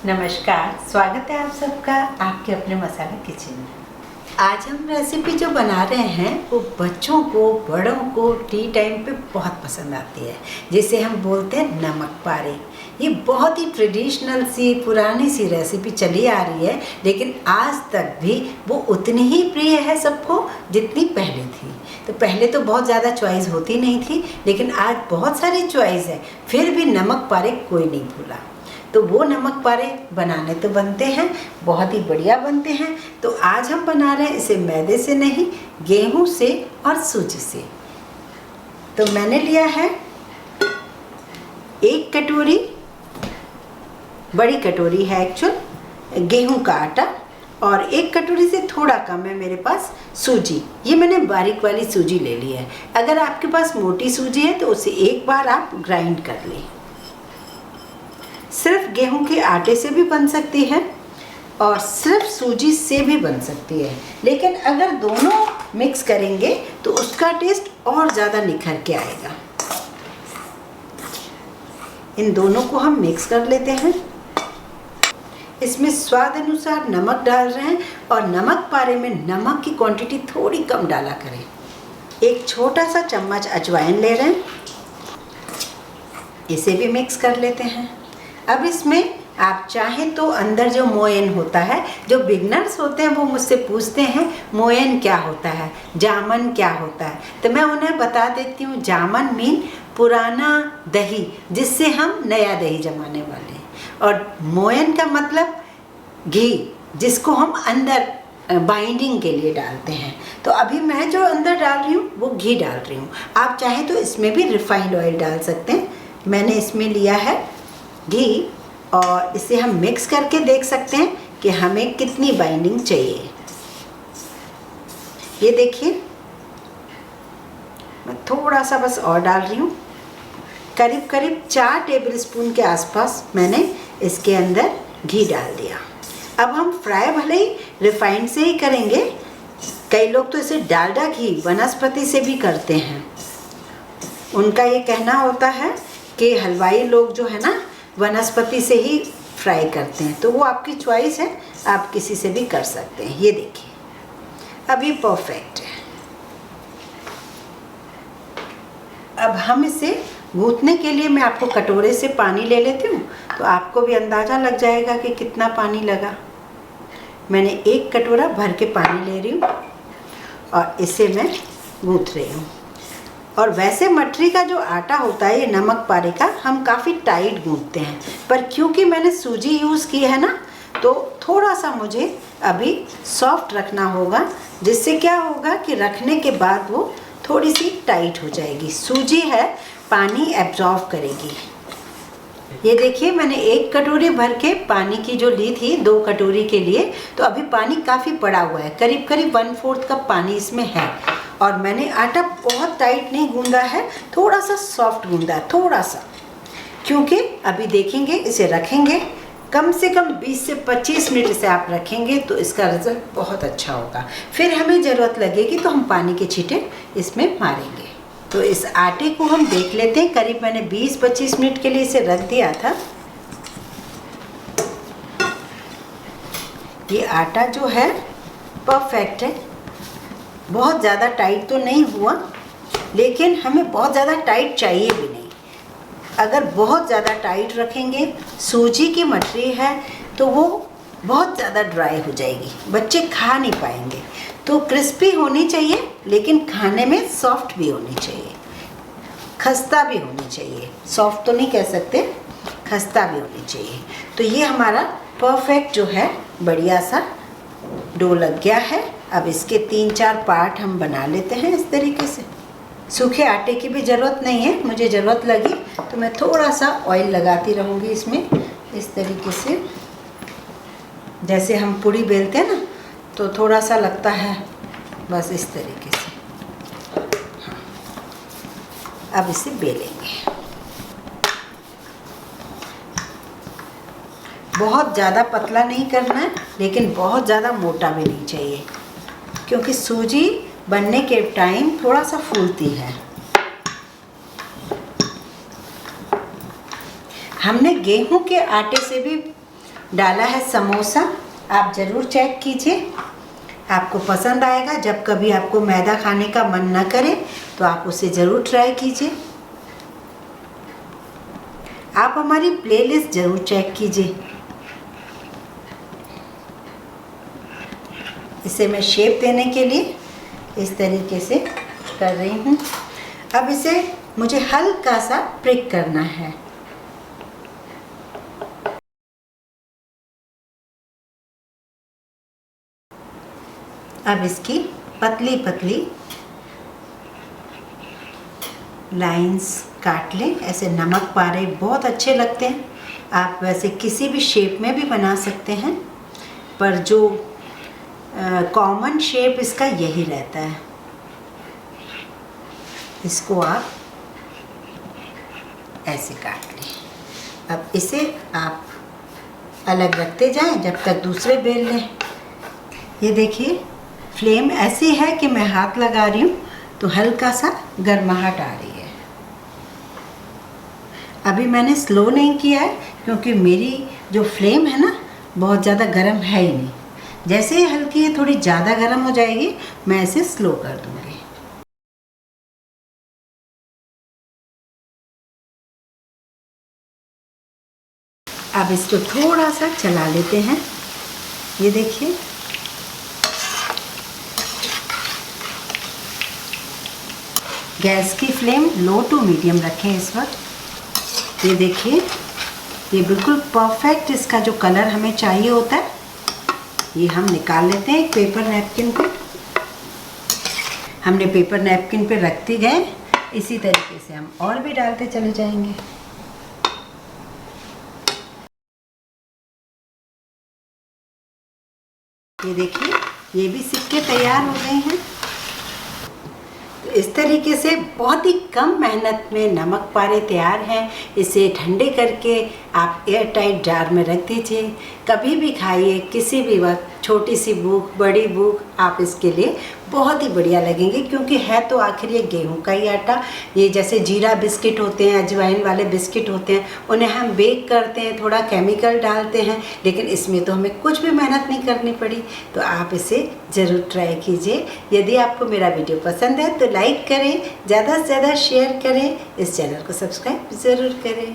नमस्कार, स्वागत है आप सबका आपके अपने मसाला किचन में। आज हम रेसिपी जो बना रहे हैं वो बच्चों को, बड़ों को टी टाइम पे बहुत पसंद आती है, जिसे हम बोलते हैं नमक पारे। ये बहुत ही ट्रेडिशनल सी पुरानी सी रेसिपी चली आ रही है, लेकिन आज तक भी वो उतनी ही प्रिय है सबको जितनी पहले थी। तो पहले तो बहुत ज़्यादा चॉइस होती नहीं थी, लेकिन आज बहुत सारी चॉइस है, फिर भी नमक पारे कोई नहीं भूला। तो वो नमक पारे बनाने तो बनते हैं, बहुत ही बढ़िया बनते हैं। तो आज हम बना रहे हैं इसे मैदे से नहीं, गेहूं से और सूजी से। तो मैंने लिया है 1 कटोरी, बड़ी कटोरी है एक्चुअल, गेहूं का आटा, और 1 कटोरी से थोड़ा कम है मेरे पास सूजी। ये मैंने बारीक वाली सूजी ले ली है। अगर आपके पास मोटी सूजी है तो उसे एक बार आप ग्राइंड कर लें। सिर्फ गेहूं के आटे से भी बन सकती है और सिर्फ सूजी से भी बन सकती है, लेकिन अगर दोनों मिक्स करेंगे तो उसका टेस्ट और ज़्यादा निखर के आएगा। इन दोनों को हम मिक्स कर लेते हैं। इसमें स्वाद अनुसार नमक डाल रहे हैं, और नमक पारे में नमक की क्वांटिटी थोड़ी कम डाला करें। एक छोटा सा चम्मच अजवाइन ले रहे हैं, इसे भी मिक्स कर लेते हैं। अब इसमें आप चाहें तो अंदर जो मोयन होता है, जो बिगनर्स होते हैं वो मुझसे पूछते हैं मोयन क्या होता है, जामन क्या होता है, तो मैं उन्हें बता देती हूँ जामन मीन पुराना दही, जिससे हम नया दही जमाने वाले हैं, और मोयन का मतलब घी, जिसको हम अंदर बाइंडिंग के लिए डालते हैं। तो अभी मैं जो अंदर डाल रही हूँ वो घी डाल रही हूँ। आप चाहें तो इसमें भी रिफाइंड ऑयल डाल सकते हैं। मैंने इसमें लिया है घी, और इसे हम मिक्स करके देख सकते हैं कि हमें कितनी बाइंडिंग चाहिए। ये देखिए, मैं थोड़ा सा बस और डाल रही हूँ। करीब करीब 4 टेबलस्पून के आसपास मैंने इसके अंदर घी डाल दिया। अब हम फ्राई भले ही रिफाइंड से ही करेंगे, कई लोग तो इसे डालडा घी वनस्पति से भी करते हैं। उनका ये कहना होता है कि हलवाई लोग जो है ना वनस्पति से ही फ्राई करते हैं, तो वो आपकी चॉइस है, आप किसी से भी कर सकते हैं। ये देखिए, अब ये परफेक्ट है। अब हम इसे गूंथने के लिए मैं आपको कटोरे से पानी ले लेती हूँ, तो आपको भी अंदाज़ा लग जाएगा कि कितना पानी लगा। मैंने 1 कटोरा भर के पानी ले रही हूँ और इसे मैं गूंथ रही हूँ। और वैसे मटरी का जो आटा होता है, ये नमक पारे का, हम काफ़ी टाइट गूंथते हैं, पर क्योंकि मैंने सूजी यूज़ की है ना, तो थोड़ा सा मुझे अभी सॉफ्ट रखना होगा, जिससे क्या होगा कि रखने के बाद वो थोड़ी सी टाइट हो जाएगी। सूजी है, पानी एब्जॉर्ब करेगी। ये देखिए, मैंने 1 कटोरी भर के पानी की जो ली थी 2 कटोरी के लिए, तो अभी पानी काफ़ी पड़ा हुआ है, करीब करीब 1/4 कप पानी इसमें है। और मैंने आटा बहुत टाइट नहीं गूंदा है, थोड़ा सा सॉफ्ट गूंदा है, थोड़ा सा, क्योंकि अभी देखेंगे इसे रखेंगे कम से कम 20 से 25 मिनट इसे आप रखेंगे तो इसका रिजल्ट बहुत अच्छा होगा। फिर हमें ज़रूरत लगेगी तो हम पानी के छींटे इसमें मारेंगे। तो इस आटे को हम देख लेते हैं। करीब मैंने 20-25 मिनट के लिए इसे रख दिया था। ये आटा जो है परफेक्ट है, बहुत ज़्यादा टाइट तो नहीं हुआ, लेकिन हमें बहुत ज़्यादा टाइट चाहिए भी नहीं। अगर बहुत ज़्यादा टाइट रखेंगे, सूजी की मटरी है, तो वो बहुत ज़्यादा ड्राई हो जाएगी, बच्चे खा नहीं पाएंगे। तो क्रिस्पी होनी चाहिए, लेकिन खाने में सॉफ्ट भी होनी चाहिए, खस्ता भी होनी चाहिए। सॉफ्ट तो नहीं कह सकते, खस्ता भी होनी चाहिए। तो ये हमारा परफेक्ट जो है बढ़िया सा डो लग गया है। अब इसके 3-4 पार्ट हम बना लेते हैं इस तरीके से। सूखे आटे की भी ज़रूरत नहीं है, मुझे ज़रूरत लगी तो मैं थोड़ा सा ऑयल लगाती रहूँगी इसमें, इस तरीके से। जैसे हम पूड़ी बेलते हैं ना, तो थोड़ा सा लगता है, बस इस तरीके से। हाँ, अब इसे बेलेंगे। बहुत ज़्यादा पतला नहीं करना है, लेकिन बहुत ज़्यादा मोटा भी नहीं चाहिए, क्योंकि सूजी बनने के टाइम थोड़ा सा फूलती है। हमने गेहूं के आटे से भी डाला है समोसा, आप ज़रूर चेक कीजिए, आपको पसंद आएगा। जब कभी आपको मैदा खाने का मन ना करे तो आप उसे ज़रूर ट्राई कीजिए। आप हमारी प्लेलिस्ट ज़रूर चेक कीजिए। इसे मैं शेप देने के लिए इस तरीके से कर रही हूँ। अब इसे मुझे हल्का सा प्रिक करना है। अब इसकी पतली पतली लाइंस काट लें। ऐसे नमक पारे बहुत अच्छे लगते हैं। आप वैसे किसी भी शेप में भी बना सकते हैं, पर जो कॉमन शेप इसका यही रहता है। इसको आप ऐसे काट लें। अब इसे आप अलग रखते जाएं जब तक दूसरे बेल लें। ये देखिए, फ्लेम ऐसी है कि मैं हाथ लगा रही हूँ तो हल्का सा गर्माहट आ रही है। अभी मैंने स्लो नहीं किया है क्योंकि मेरी जो फ्लेम है ना बहुत ज़्यादा गर्म है ही नहीं। जैसे ही हल्की है थोड़ी ज़्यादा गर्म हो जाएगी, मैं इसे स्लो कर दूँगी। अब इसको थोड़ा सा चला लेते हैं। ये देखिए, गैस की फ्लेम लो टू मीडियम रखें इस वक्त। ये देखिए, ये बिल्कुल परफेक्ट इसका जो कलर हमें चाहिए होता है ये हम निकाल लेते हैं एक पेपर नैपकिन पे। हमने पेपर नैपकिन पे रखते गए, इसी तरीके से हम और भी डालते चले जाएंगे। ये देखिए, ये भी सिक्के तैयार हो गए हैं। तो इस तरीके से बहुत ही कम मेहनत में नमक पारे तैयार हैं। इसे ठंडे करके आप एयर टाइट जार में रख दीजिए, कभी भी खाइए, किसी भी वक्त। छोटी सी भूख, बड़ी भूख, आप इसके लिए बहुत ही बढ़िया लगेंगे, क्योंकि है तो आखिर ये गेहूं का ही आटा। ये जैसे जीरा बिस्किट होते हैं, अजवाइन वाले बिस्किट होते हैं, उन्हें हम बेक करते हैं, थोड़ा केमिकल डालते हैं, लेकिन इसमें तो हमें कुछ भी मेहनत नहीं करनी पड़ी। तो आप इसे ज़रूर ट्राई कीजिए। यदि आपको मेरा वीडियो पसंद है तो लाइक करें, ज़्यादा से ज़्यादा शेयर करें, इस चैनल को सब्सक्राइब ज़रूर करें।